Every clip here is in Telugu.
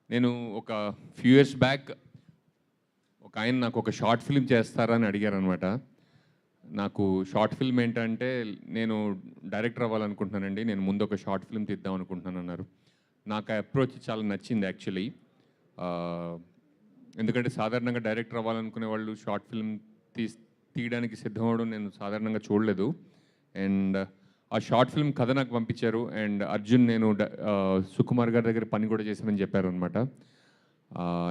నేను ఒక ఫ్యూ ఇయర్స్ బ్యాక్ ఒక ఆయన నాకు ఒక షార్ట్ ఫిల్మ్ చేస్తారా అని అడిగారనమాట. నాకు షార్ట్ ఫిల్మ్ ఏంటంటే నేను డైరెక్టర్ అవ్వాలనుకుంటున్నానండి. నేను ముందు ఒక షార్ట్ ఫిల్మ్ తీద్దాం అనుకుంటున్నాను అన్నారు. నాకు ఆ అప్రోచ్ చాలా నచ్చింది యాక్చువల్లీ. ఎందుకంటే సాధారణంగా డైరెక్టర్ అవ్వాలనుకునే వాళ్ళు షార్ట్ ఫిల్మ్ తీయడానికి సిద్ధమవడం నేను సాధారణంగా చూడలేదు. అండ్ ఆ షార్ట్ ఫిల్మ్ కథ నాకు పంపించారు. అండ్ అర్జున్ నేను సుకుమార్ గారి దగ్గర పని కూడా చేశానని చెప్పారు అనమాట.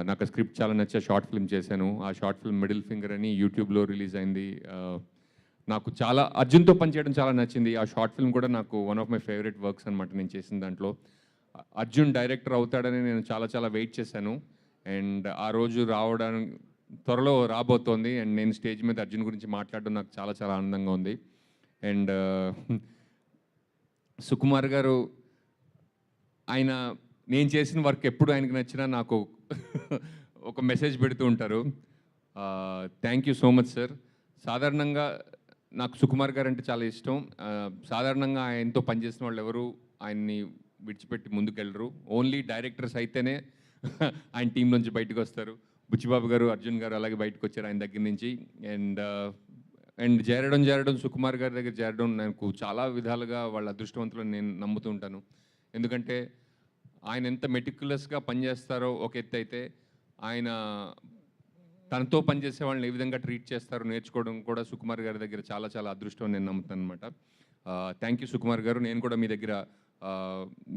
నాకు ఆ స్క్రిప్ట్ చాలా నచ్చి షార్ట్ ఫిల్మ్ చేశాను. ఆ షార్ట్ ఫిల్మ్ మిడిల్ ఫింగర్ అని యూట్యూబ్లో రిలీజ్ అయింది. నాకు చాలా అర్జున్తో పనిచేయడం చాలా నచ్చింది. ఆ షార్ట్ ఫిల్మ్ కూడా నాకు one of my favourite works అనమాట నేను చేసిన దాంట్లో. అర్జున్ డైరెక్టర్ అవుతాడని నేను చాలా చాలా వెయిట్ చేశాను. అండ్ ఆ రోజు రావడానికి త్వరలో రాబోతోంది. అండ్ నేను స్టేజ్ మీద అర్జున్ గురించి మాట్లాడడం నాకు చాలా చాలా ఆనందంగా ఉంది. అండ్ సుకుమార్ గారు ఆయన నేను చేసిన వర్క్ ఎప్పుడు ఆయనకు నచ్చినా నాకు ఒక మెసేజ్ పెడుతూ ఉంటారు. Thank you so much sir. సాధారణంగా నాకు సుకుమార్ గారు అంటే చాలా ఇష్టం. సాధారణంగా ఆయనతో పనిచేసిన వాళ్ళు ఎవరు ఆయన్ని విడిచిపెట్టి ముందుకెళ్ళరు. ఓన్లీ డైరెక్టర్స్ అయితేనే ఆయన టీం నుంచి బయటకు వస్తారు. బుచ్చిబాబు గారు, అర్జున్ గారు అలాగే బయటకు వచ్చారు ఆయన దగ్గర నుంచి. అండ్ చేరడం సుకుమార్ గారి దగ్గర చేరడం నాకు చాలా విధాలుగా వాళ్ళ అదృష్టవంతులను నేను నమ్ముతూ ఉంటాను. ఎందుకంటే ఆయన ఎంత మెటిక్యులస్గా పనిచేస్తారో ఒక ఎత్తు అయితే, ఆయన తనతో పనిచేసే వాళ్ళని ఏ విధంగా ట్రీట్ చేస్తారో నేర్చుకోవడం కూడా సుకుమార్ గారి దగ్గర చాలా చాలా అదృష్టం నేను నమ్ముతాను అనమాట. థ్యాంక్ యూ సుకుమార్ గారు. నేను కూడా మీ దగ్గర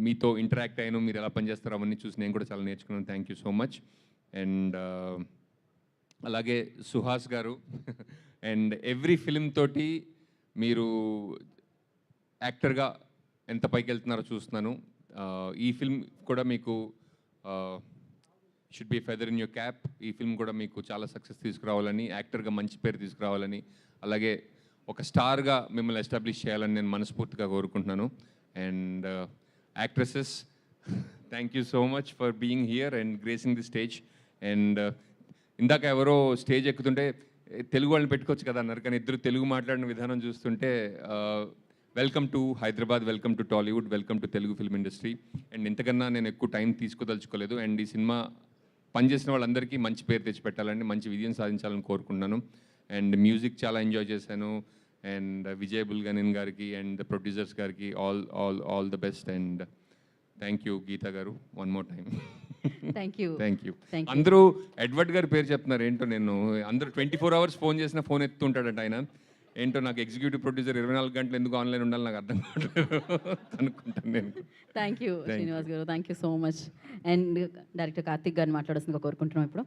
మీతో ఇంటరాక్ట్ అయ్యాను. మీరు ఎలా పనిచేస్తారో అవన్నీ చూసి నేను కూడా చాలా నేర్చుకున్నాను. Thank you so much. And అలాగే సుహాస్ గారు అండ్ ఎవ్రీ ఫిలిం తోటి మీరు యాక్టర్గా ఎంత పైకి వెళ్తున్నారో చూస్తున్నాను. ఈ ఫిల్మ్ కూడా మీకు should be feather in your cap. ఈ ఫిల్మ్ కూడా మీకు చాలా సక్సెస్ తీసుకురావాలని, యాక్టర్గా మంచి పేరు తీసుకురావాలని, అలాగే ఒక స్టార్గా మిమ్మల్ని ఎస్టాబ్లిష్ చేయాలని నేను మనస్ఫూర్తిగా కోరుకుంటున్నాను. And actresses, thank you so much for being here and gracing the stage. And ఇందాక ఎవరో స్టేజ్ ఎక్కుతుంటే తెలుగు వాళ్ళని పెట్టుకోవచ్చు కదా అన్నారు, కానీ ఇద్దరు తెలుగు మాట్లాడిన విధానం చూస్తుంటే welcome to Hyderabad, welcome to Tollywood, welcome to Telugu film industry. And ఇంతకన్నా నేను ఎక్కువ టైం తీసుకోదలుచుకోలేదు. అండ్ ఈ సినిమా పనిచేసిన వాళ్ళందరికీ మంచి పేరు తెచ్చిపెట్టాలని, మంచి విజయం సాధించాలని కోరుకుంటున్నాను. అండ్ మ్యూజిక్ చాలా ఎంజాయ్ చేశాను. అండ్ విజయ్ బుల్గనిన్ గారికి అండ్ ప్రొడ్యూసర్స్ గారికి all the best. And thank you Geetha గారు, one more time thank you. Thank you. అందరూ ఎడ్వర్డ్ గారి పేరు చెప్తున్నారు ఏంటో. నేను అందరూ 24 hours ఫోన్ చేసినా ఫోన్ ఎత్తుంటాడట ఆయన. ఏంటో నాకు ఎగ్జిక్యూటివ్ ప్రొడ్యూసర్ 24 గంటలు ఎందుకు ఆన్లైన్ ఉండాలి నాకు అర్థం కావట్లేదు అనుకుంటాను నేను. థ్యాంక్ యూ శ్రీనివాస్ గారు, thank you so much. And director Karthik గారిని మాట్లాడాల్సిందిగా కోరుకుంటున్నాం ఇప్పుడు.